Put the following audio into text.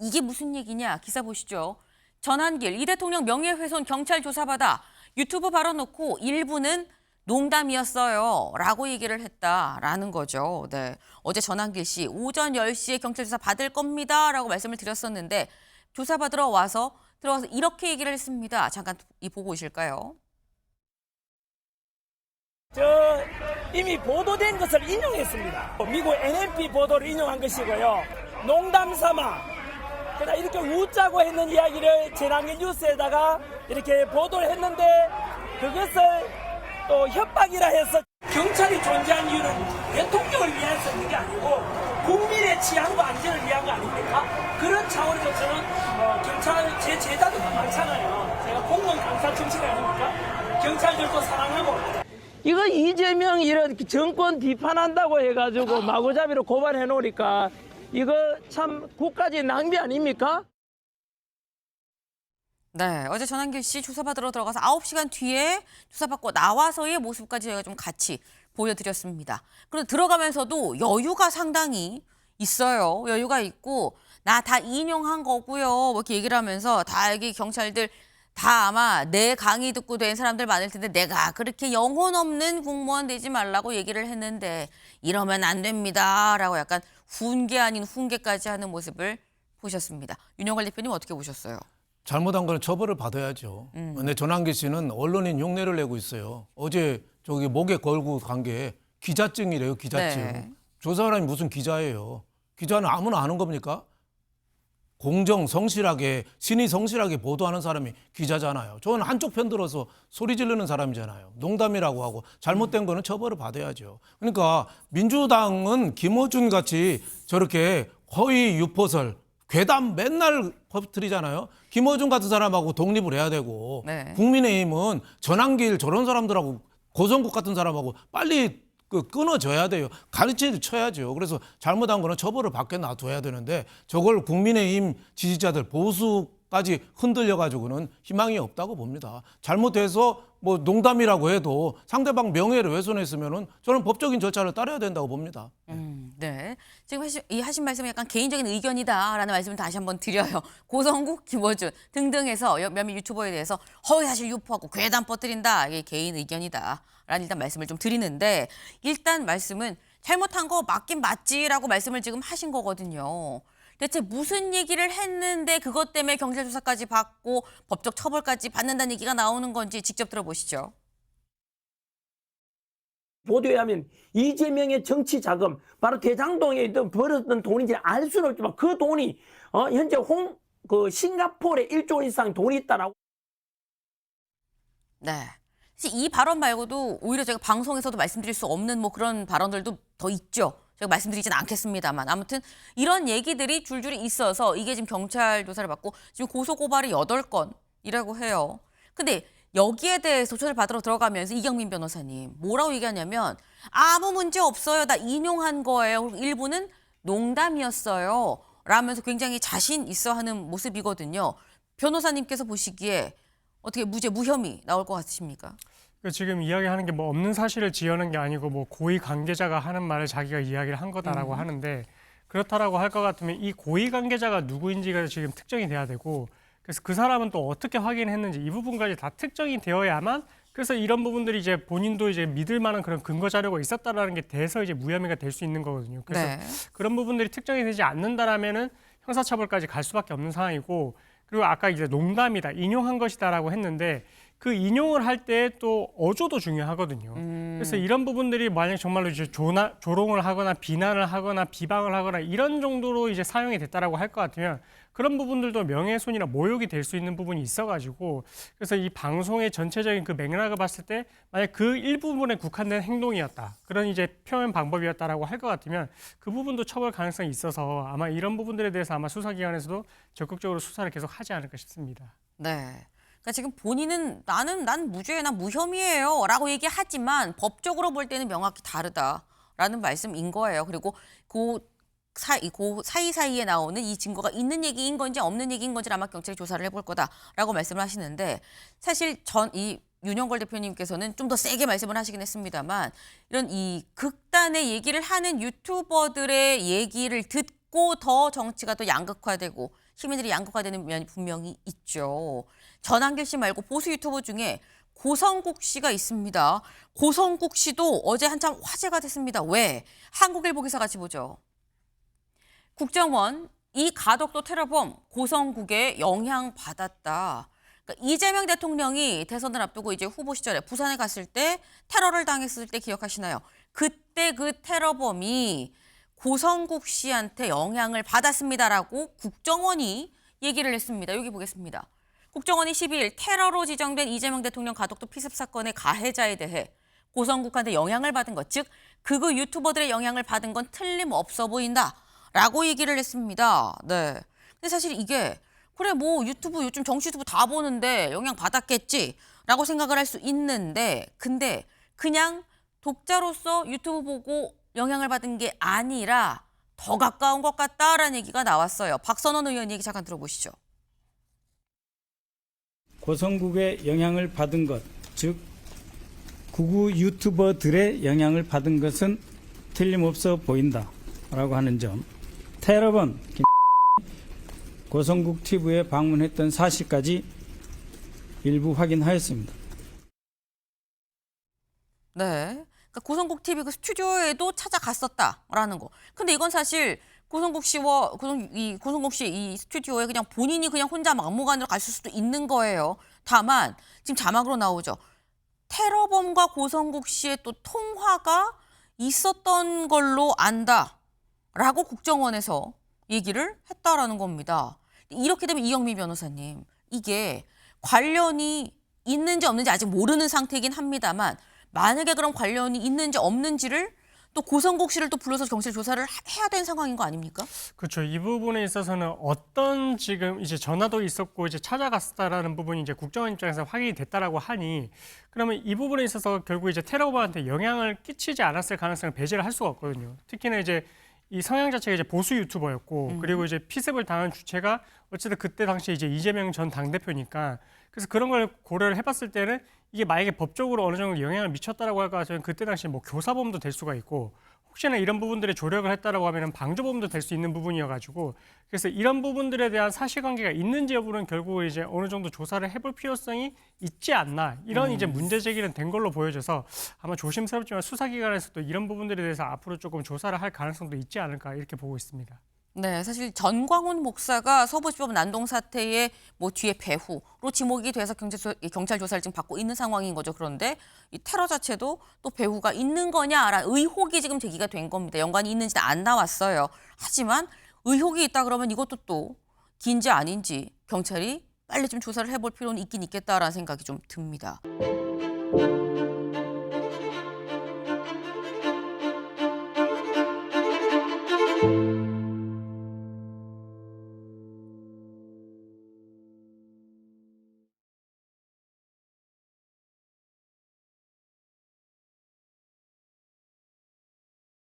이게 무슨 얘기냐? 기사 보시죠. 전한길 이 대통령 명예훼손 경찰 조사받아 유튜브 발언 놓고 일부는 농담이었어요 라고 얘기를 했다라는 거죠. 네, 어제 전한길 씨 오전 10시에 경찰 조사 받을 겁니다 라고 말씀을 드렸었는데 조사받으러 와서 들어와서 이렇게 얘기를 했습니다. 잠깐 이 보고 오실까요? 이미 보도된 것을 인용했습니다. 미국 NMP 보도를 인용한 것이고요. 농담 삼아 그러나 이렇게 웃자고 했는 이야기를 재난길 뉴스에다가 이렇게 보도를 했는데 그것을 또 협박이라 해서 경찰이 존재한 이유는 대통령을 위해서 있는 게 아니고 국민의 치안과 안전을 위한 거 아닙니까? 그런 차원에서 저는 경찰 제 제자도 많잖아요. 제가 공무원 강사 정치가 아닙니까? 경찰들도 사랑하고 이거 이재명 이런 정권 비판한다고 해가지고 마구잡이로 고발해 놓으니까 이거 참 국가적인 낭비 아닙니까? 네, 어제 전한길 씨 조사받으러 들어가서 9시간 뒤에 조사받고 나와서의 모습까지 저희가 좀 같이 보여드렸습니다. 그런데 들어가면서도 여유가 상당히 있어요. 여유가 있고 나 다 인용한 거고요. 뭐 이렇게 얘기를 하면서 다 여기 경찰들 다 아마 내 강의 듣고 된 사람들 많을 텐데 내가 그렇게 영혼 없는 공무원 되지 말라고 얘기를 했는데 이러면 안 됩니다. 라고 약간 훈계 아닌 훈계까지 하는 모습을 보셨습니다. 윤영걸 대표님 어떻게 보셨어요? 잘못한 거는 처벌을 받아야죠. 근데 전한길 씨는 언론인 흉내를 내고 있어요. 어제 저기 목에 걸고 간 게 기자증이래요, 기자증. 네. 저 사람이 무슨 기자예요. 기자는 아무나 아는 겁니까? 공정, 성실하게, 신의 성실하게 보도하는 사람이 기자잖아요. 저는 한쪽 편 들어서 소리 지르는 사람이잖아요. 농담이라고 하고 잘못된 거는 처벌을 받아야죠. 그러니까 민주당은 김어준 같이 저렇게 허위 유포설, 괴담 맨날 퍼뜨리잖아요. 김어준 같은 사람하고 독립을 해야 되고 네. 국민의힘은 전한길 저런 사람들하고 고성국 같은 사람하고 빨리 끊어져야 돼요. 가르치를 쳐야죠. 그래서 잘못한 거는 처벌을 받게 놔둬야 되는데 저걸 국민의힘 지지자들 보수까지 흔들려가지고는 희망이 없다고 봅니다. 잘못해서 뭐 농담이라고 해도 상대방 명예를 훼손했으면은 저는 법적인 절차를 따라야 된다고 봅니다. 네. 지금 하신 말씀이 약간 개인적인 의견이다라는 말씀을 다시 한번 드려요. 고성국, 김어준 등등해서 몇몇 유튜버에 대해서 허위사실 유포하고 괴담 퍼뜨린다. 이게 개인 의견이다. 라는 일단 말씀을 좀 드리는데 일단 말씀은 잘못한 거 맞긴 맞지라고 말씀을 지금 하신 거거든요. 대체 무슨 얘기를 했는데 그것 때문에 경찰 조사까지 받고 법적 처벌까지 받는다는 얘기가 나오는 건지 직접 들어보시죠. 보도에 하면 이재명의 정치 자금 바로 대장동에 있던 벌었던 돈인지 알 수는 없지만 그 돈이 현재 싱가포르에 1조 원 이상 돈이 있다라고. 네. 사실 이 발언 말고도 오히려 제가 방송에서도 말씀드릴 수 없는 뭐 그런 발언들도 더 있죠. 제가 말씀드리진 않겠습니다만 아무튼 이런 얘기들이 줄줄이 있어서 이게 지금 경찰 조사를 받고 지금 고소고발이 8건이라고 해요. 근데 여기에 대해서 조사를 받으러 들어가면서 이경민 변호사님 뭐라고 얘기하냐면 아무 문제 없어요. 나 인용한 거예요. 그리고 일부는 농담이었어요. 라면서 굉장히 자신 있어 하는 모습이거든요. 변호사님께서 보시기에 어떻게 무죄, 무혐의 나올 것 같으십니까? 지금 이야기하는 게 뭐 없는 사실을 지어낸 게 아니고 뭐 고위 관계자가 하는 말을 자기가 이야기를 한 거다라고 하는데 그렇다라고 할 것 같으면 이 고위 관계자가 누구인지가 지금 특정이 돼야 되고 그래서 그 사람은 또 어떻게 확인했는지 이 부분까지 다 특정이 되어야만 그래서 이런 부분들이 이제 본인도 이제 믿을 만한 그런 근거 자료가 있었다라는 게 돼서 이제 무혐의가 될 수 있는 거거든요. 그래서 네. 그런 부분들이 특정이 되지 않는다라면은 형사처벌까지 갈 수밖에 없는 상황이고 그리고 아까 이제 농담이다, 인용한 것이다라고 했는데 그 인용을 할 때 또 어조도 중요하거든요. 그래서 이런 부분들이 만약 정말로 이제 조롱을 하거나 비난을 하거나 비방을 하거나 이런 정도로 이제 사용이 됐다라고 할 것 같으면 그런 부분들도 명예훼손이나 모욕이 될 수 있는 부분이 있어가지고 그래서 이 방송의 전체적인 그 맥락을 봤을 때 만약 그 일부분에 국한된 행동이었다. 그런 이제 표현 방법이었다라고 할 것 같으면 그 부분도 처벌 가능성이 있어서 아마 이런 부분들에 대해서 아마 수사기관에서도 적극적으로 수사를 계속 하지 않을까 싶습니다. 네. 그러니까 지금 본인은 난 무죄, 난 무혐의예요 라고 얘기하지만 법적으로 볼 때는 명확히 다르다라는 말씀인 거예요. 그리고 그 사이사이에 나오는 이 증거가 있는 얘기인 건지 없는 얘기인 건지 아마 경찰이 조사를 해볼 거다라고 말씀을 하시는데 사실 이 윤영걸 대표님께서는 좀 더 세게 말씀을 하시긴 했습니다만 이런 이 극단의 얘기를 하는 유튜버들의 얘기를 듣고 더 정치가 더 양극화되고 시민들이 양극화 되는 면이 분명히 있죠. 전한길 씨 말고 보수 유튜버 중에 고성국 씨가 있습니다. 고성국 씨도 어제 한참 화제가 됐습니다. 왜? 한국일보 기사 같이 보죠. 국정원, 이 가덕도 테러범 고성국에 영향받았다. 그러니까 이재명 대통령이 대선을 앞두고 이제 후보 시절에 부산에 갔을 때 테러를 당했을 때 기억하시나요? 그때 그 테러범이 고성국 씨한테 영향을 받았습니다라고 국정원이 얘기를 했습니다. 여기 보겠습니다. 국정원이 12일 테러로 지정된 이재명 대통령 가덕도 피습 사건의 가해자에 대해 고성국한테 영향을 받은 것, 즉 극우 유튜버들의 영향을 받은 건 틀림없어 보인다라고 얘기를 했습니다. 네. 근데 사실 이게 그래 뭐 유튜브 요즘 정치 유튜브 다 보는데 영향 받았겠지라고 생각을 할 수 있는데 근데 그냥 독자로서 유튜브 보고 영향을 받은 게 아니라 더 가까운 것 같다라는 얘기가 나왔어요. 박선원 의원 얘기 잠깐 들어보시죠. 고성국의 영향을 받은 것, 즉 극우 유튜버들의 영향을 받은 것은 틀림없어 보인다라고 하는 점, 테러범 고성국 TV에 방문했던 사실까지 일부 확인하였습니다. 네. 그러니까 고성국 TV 그 스튜디오에도 찾아갔었다라는 거. 근데 이건 사실 고성국 씨와 고성국 씨 이 스튜디오에 그냥 본인이 그냥 혼자 막무가내로 갔을 수도 있는 거예요. 다만 지금 자막으로 나오죠. 테러범과 고성국 씨의 또 통화가 있었던 걸로 안다라고 국정원에서 얘기를 했다라는 겁니다. 이렇게 되면 이영미 변호사님, 이게 관련이 있는지 없는지 아직 모르는 상태이긴 합니다만 만약에 그런 관련이 있는지 없는지를 또 고성국 씨를 또 불러서 경찰 조사를 해야 되는 상황인 거 아닙니까? 그렇죠. 이 부분에 있어서는 어떤 지금 이제 전화도 있었고 이제 찾아갔다라는 부분이 이제 국정원 입장에서 확인이 됐다라고 하니 그러면 이 부분에 있어서 결국 이제 테러범한테 영향을 끼치지 않았을 가능성을 배제를 할 수가 없거든요. 특히나 이제 이 성향 자체가 이제 보수 유튜버였고 그리고 이제 피습을 당한 주체가 어쨌든 그때 당시 이제 이재명 전 당대표니까 그래서 그런 걸 고려를 해봤을 때는 이게 만약에 법적으로 어느 정도 영향을 미쳤다라고 할까 하면 그때 당시 뭐 교사범도 될 수가 있고 혹시나 이런 부분들에 조력을 했다라고 하면 방조범도 될 수 있는 부분이어가지고 그래서 이런 부분들에 대한 사실관계가 있는지 여부는 결국 이제 어느 정도 조사를 해볼 필요성이 있지 않나 이런 이제 문제 제기는 된 걸로 보여져서 아마 조심스럽지만 수사기관에서도 이런 부분들에 대해서 앞으로 조금 조사를 할 가능성도 있지 않을까 이렇게 보고 있습니다. 네, 사실 전광훈 목사가 서부지법 난동 사태의 뭐 뒤에 배후로 지목이 돼서 경찰 조사를 지금 받고 있는 상황인 거죠. 그런데 이 테러 자체도 또 배후가 있는 거냐라는 의혹이 지금 제기가 된 겁니다. 연관이 있는지는 안 나왔어요. 하지만 의혹이 있다 그러면 이것도 또 긴지 아닌지 경찰이 빨리 좀 조사를 해볼 필요는 있긴 있겠다라는 생각이 좀 듭니다.